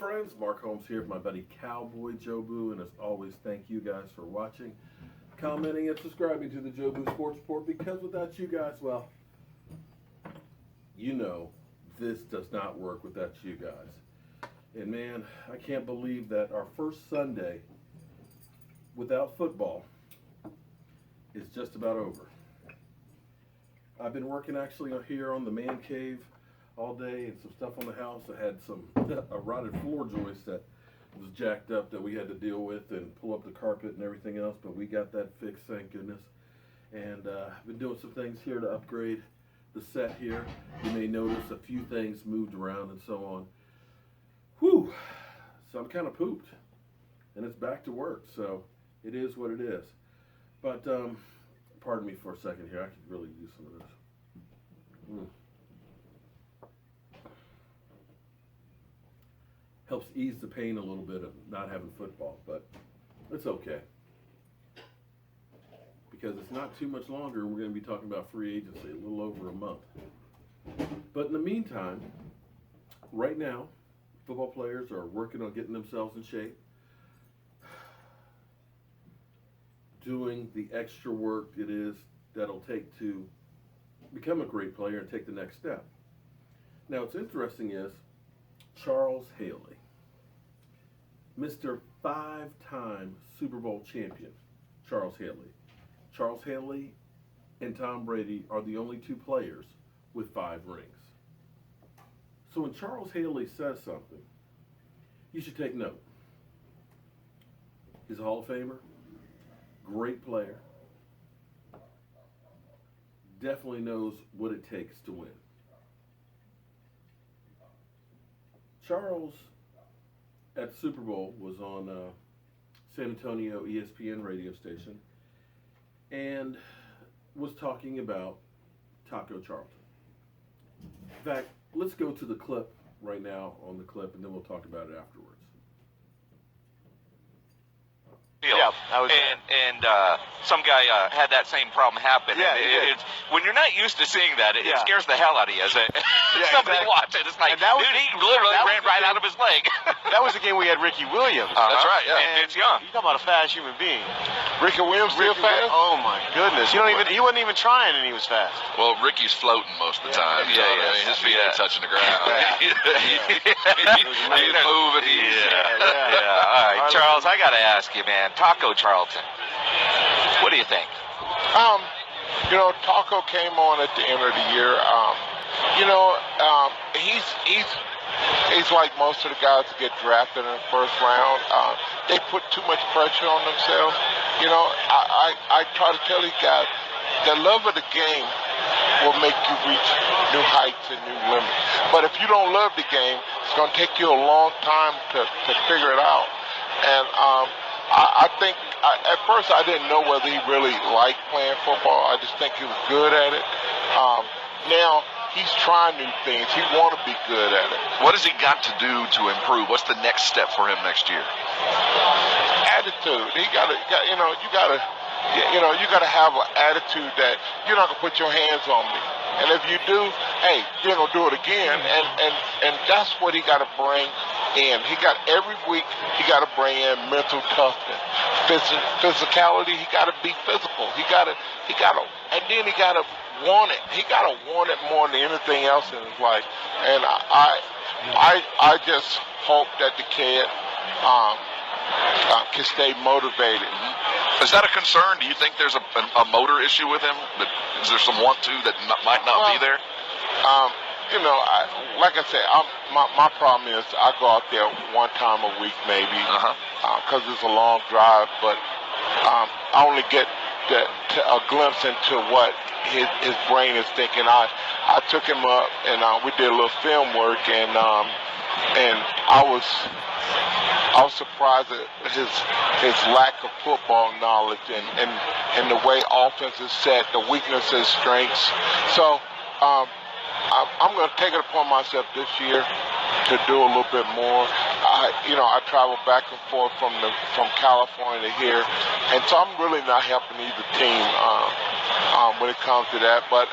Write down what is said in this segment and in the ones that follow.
friends, Mark Holmes here with my buddy CowboyJobu, and as always, thank you guys for watching, commenting, and subscribing to the Jobu Sports Report, because without you guys, well, you know, this does not work without you guys. And man, I can't believe that our first Sunday without football is just about over. I've been working actually here on the man cave all day and some stuff on the house. I had a rotted floor joist that was jacked up that we had to deal with and pull up the carpet and everything else, but we got that fixed, thank goodness. And I've been doing some things here to upgrade the set here. You may notice a few things moved around and so on. Whew, so I'm kind of pooped, and it's back to work, so it is what it is. But pardon me for a second here, I could really use some of this. Helps ease the pain a little bit of not having football, but it's okay. Because it's not too much longer, and we're going to be talking about free agency, a little over a month. But in the meantime, right now, football players are working on getting themselves in shape, doing the extra work it is that'll take to become a great player and take the next step. Now, what's interesting is Charles Haley, Mr. 5-time Super Bowl champion, Charles Haley. Charles Haley and Tom Brady are the only two players with 5 rings. So when Charles Haley says something, you should take note. He's a Hall of Famer, great player, definitely knows what it takes to win. Charles at Super Bowl was on San Antonio ESPN radio station and was talking about Taco Charlton. In fact, let's go to the clip right now on the clip, and then we'll talk about it afterwards. Yeah, and some guy had that same problem happen. Yeah, it's when you're not used to seeing that, it scares the hell out of you. As somebody watching, it's like, dude, he literally ran right out of his leg. That was the game we had Ricky Williams. That's right. Yeah, and it's young. You talk about a fast human being. Ricky Williams still fast? Oh my goodness! He wasn't even trying, and he was fast. Well, Ricky's floating most of the time. Yeah, I mean, his feet ain't touching the ground. He's moving. Yeah. All right, Charles, I got to ask you, man. Taco Charlton. What do you think? Taco came on at the end of the year. He's like most of the guys that get drafted in the first round. They put too much pressure on themselves. I try to tell these guys, the love of the game will make you reach new heights and new limits. But if you don't love the game, it's going to take you a long time to figure it out. And I think at first I didn't know whether he really liked playing football. I just think he was good at it. Now he's trying new things. He wants to be good at it. What has he got to do to improve? What's the next step for him next year? Attitude. You gotta have an attitude that you're not gonna put your hands on me. And if you do, hey, you're gonna do it again. And that's what he got to bring in. Every week he got to bring in mental toughness, physicality. He got to be physical. And then he got to want it. He got to want it more than anything else in his life. And I just hope that the kid can stay motivated. Is that a concern? Do you think there's a motor issue with him? Is there some want to that might not be there? Like I said, my problem is I go out there one time a week maybe because it's a long drive, but I only get a glimpse into what his brain is thinking. I took him up and we did a little film work, and I was surprised at his lack of football knowledge and the way offense is set, the weaknesses, strengths. So I'm going to take it upon myself this year to do a little bit more. I travel back and forth from California to here, and so I'm really not helping either team when it comes to that. But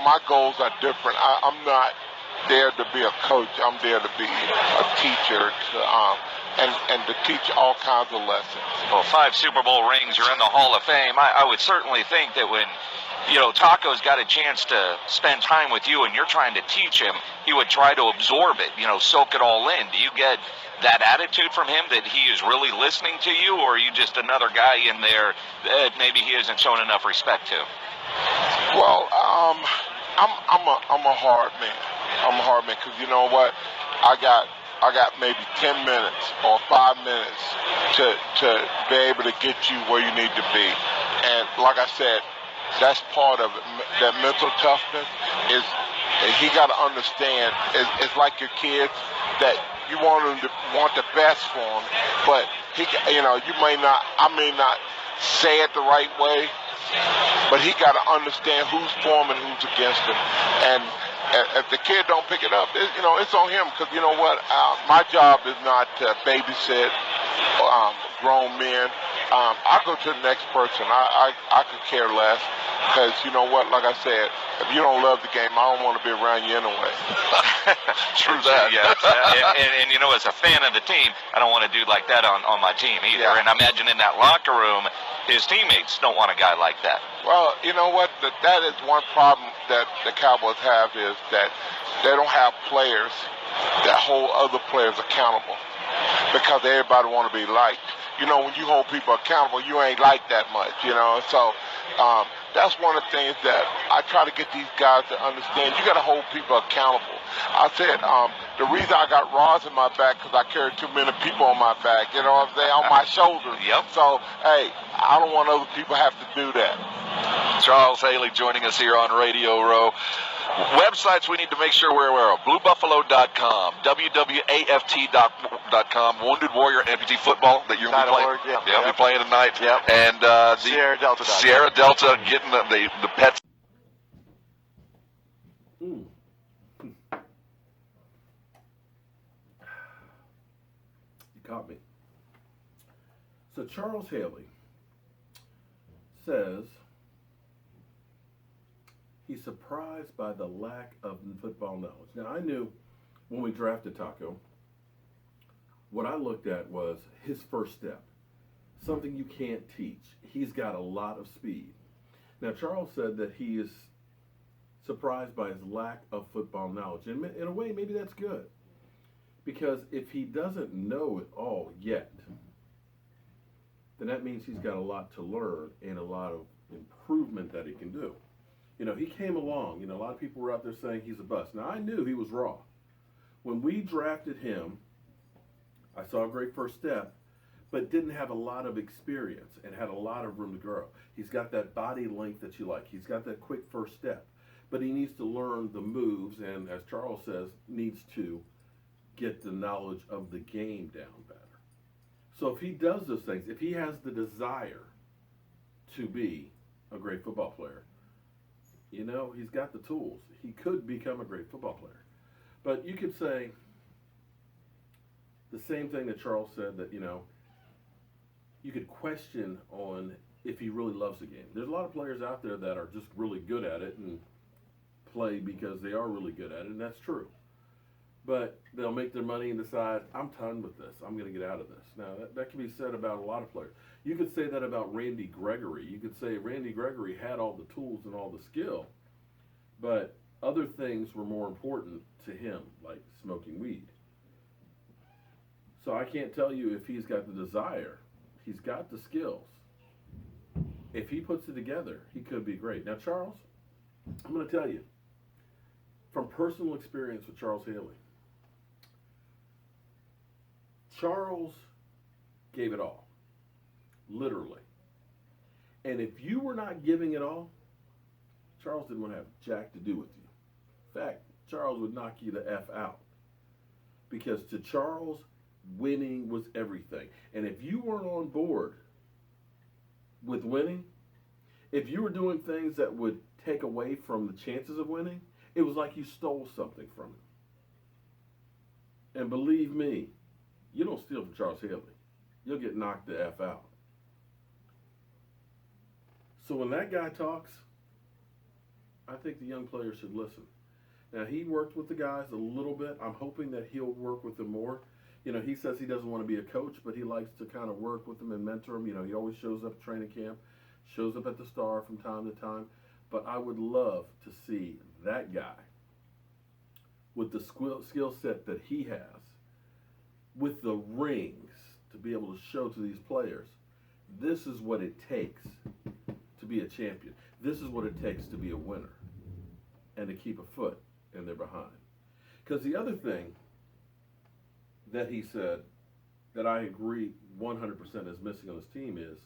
my goals are different. I'm not there to be a coach. I'm there to be a teacher, and to teach all kinds of lessons. Well, 5 Super Bowl rings, you're in the Hall of Fame. I would certainly think that when, Taco's got a chance to spend time with you and you're trying to teach him, he would try to absorb it, soak it all in. Do you get that attitude from him that he is really listening to you, or are you just another guy in there that maybe he hasn't shown enough respect to? Well, I'm a hard man. I'm a hard man because you know what? I got maybe 10 minutes or 5 minutes to be able to get you where you need to be. And like I said, that's part of it. That mental toughness is he got to understand. It's like your kids that you want the best for them, but I may not say it the right way, but he got to understand who's for him and who's against him. And if the kid don't pick it up, it's on him, because you know what? My job is not to babysit grown men. I go to the next person. I could care less, because you know what? Like I said, if you don't love the game, I don't want to be around you anyway. True that. Yeah. And as a fan of the team, I don't want a dude like that on my team either. Yeah. And I imagine in that locker room, his teammates don't want a guy like that. Well, you know what? That is one problem that the Cowboys have, is that they don't have players that hold other players accountable, because everybody want to be liked. When you hold people accountable, you ain't like that much, So that's one of the things that I try to get these guys to understand. You got to hold people accountable. I said the reason I got rods in my back, because I carry too many people on my back, on my shoulders. Yep. So, hey, I don't want other people to have to do that. Charles Haley joining us here on Radio Row. Websites we need to make sure we're aware of: BlueBuffalo.com, WWAFT.com, Wounded Warrior Amputee Football that you're going to be playing. You'll be playing tonight. Yep. And Sierra Delta getting the pets. You caught me. So Charles Haley says he's surprised by the lack of football knowledge. Now, I knew when we drafted Taco, what I looked at was his first step, something you can't teach. He's got a lot of speed. Now, Charles said that he is surprised by his lack of football knowledge. And in a way, maybe that's good, because if he doesn't know it all yet, then that means he's got a lot to learn and a lot of improvement that he can do. He came along. A lot of people were out there saying he's a bust. Now, I knew he was raw. When we drafted him, I saw a great first step, but didn't have a lot of experience and had a lot of room to grow. He's got that body length that you like. He's got that quick first step, but he needs to learn the moves, and as Charles says, needs to get the knowledge of the game down better. So if he does those things, if he has the desire to be a great football player, he's got the tools. He could become a great football player. But you could say the same thing that Charles said, that, you could question on if he really loves the game. There's a lot of players out there that are just really good at it and play because they are really good at it, and that's true. But they'll make their money and decide, I'm done with this. I'm going to get out of this. Now, that can be said about a lot of players. You could say that about Randy Gregory. You could say Randy Gregory had all the tools and all the skill, but other things were more important to him, like smoking weed. So I can't tell you if he's got the desire. He's got the skills. If he puts it together, he could be great. Now, Charles, I'm going to tell you, from personal experience with Charles Haley, Charles gave it all, literally. And if you were not giving it all, Charles didn't want to have jack to do with you. In fact, Charles would knock you the F out. Because to Charles, winning was everything. And if you weren't on board with winning, if you were doing things that would take away from the chances of winning, it was like you stole something from him. And believe me, you don't steal from Charles Haley. You'll get knocked the F out. So when that guy talks, I think the young players should listen. Now, he worked with the guys a little bit. I'm hoping that he'll work with them more. You know, he says he doesn't want to be a coach, but he likes to kind of work with them and mentor them. You know, he always shows up at training camp, shows up at the Star from time to time. But I would love to see that guy with the skill set that he has, with the rings to be able to show to these players, this is what it takes to be a champion. This is what it takes to be a winner and to keep a foot in their behind. Because the other thing that he said that I agree 100% is missing on his team is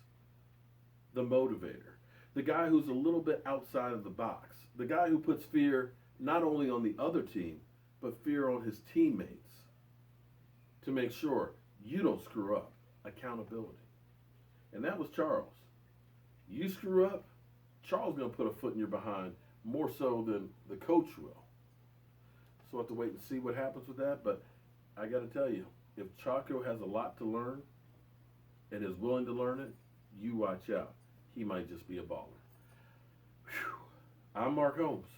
the motivator. The guy who's a little bit outside of the box. The guy who puts fear not only on the other team, but fear on his teammates to make sure you don't screw up. Accountability. And that was Charles. You screw up, Charles is going to put a foot in your behind more so than the coach will. So we'll have to wait and see what happens with that. But I got to tell you, if Chaco has a lot to learn and is willing to learn it, you watch out. He might just be a baller. Whew. I'm Mark Holmes.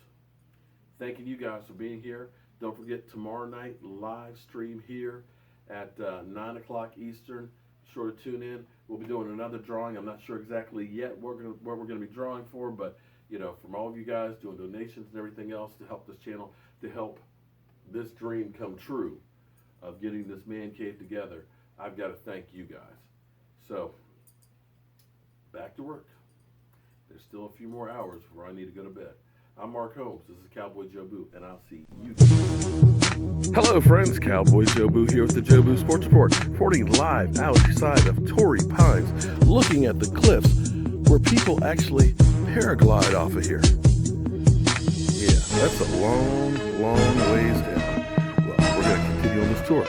Thanking you guys for being here. Don't forget, tomorrow night, live stream here at 9 o'clock Eastern. Be sure to tune in. We'll be doing another drawing. I'm not sure exactly yet what we're going to be drawing for, but, you know, from all of you guys doing donations and everything else to help this channel, to help this dream come true of getting this man cave together, I've got to thank you guys. So, back to work. There's still a few more hours before I need to go to bed. I'm Mark Holmes. This is Cowboy Jobu, and I'll see you. Hello, friends. Cowboy Jobu here with the Jobu Sports Report, reporting live outside of Torrey Pines, looking at the cliffs where people actually paraglide off of here. Yeah, that's a long, long ways down. Well, we're going to continue on this tour.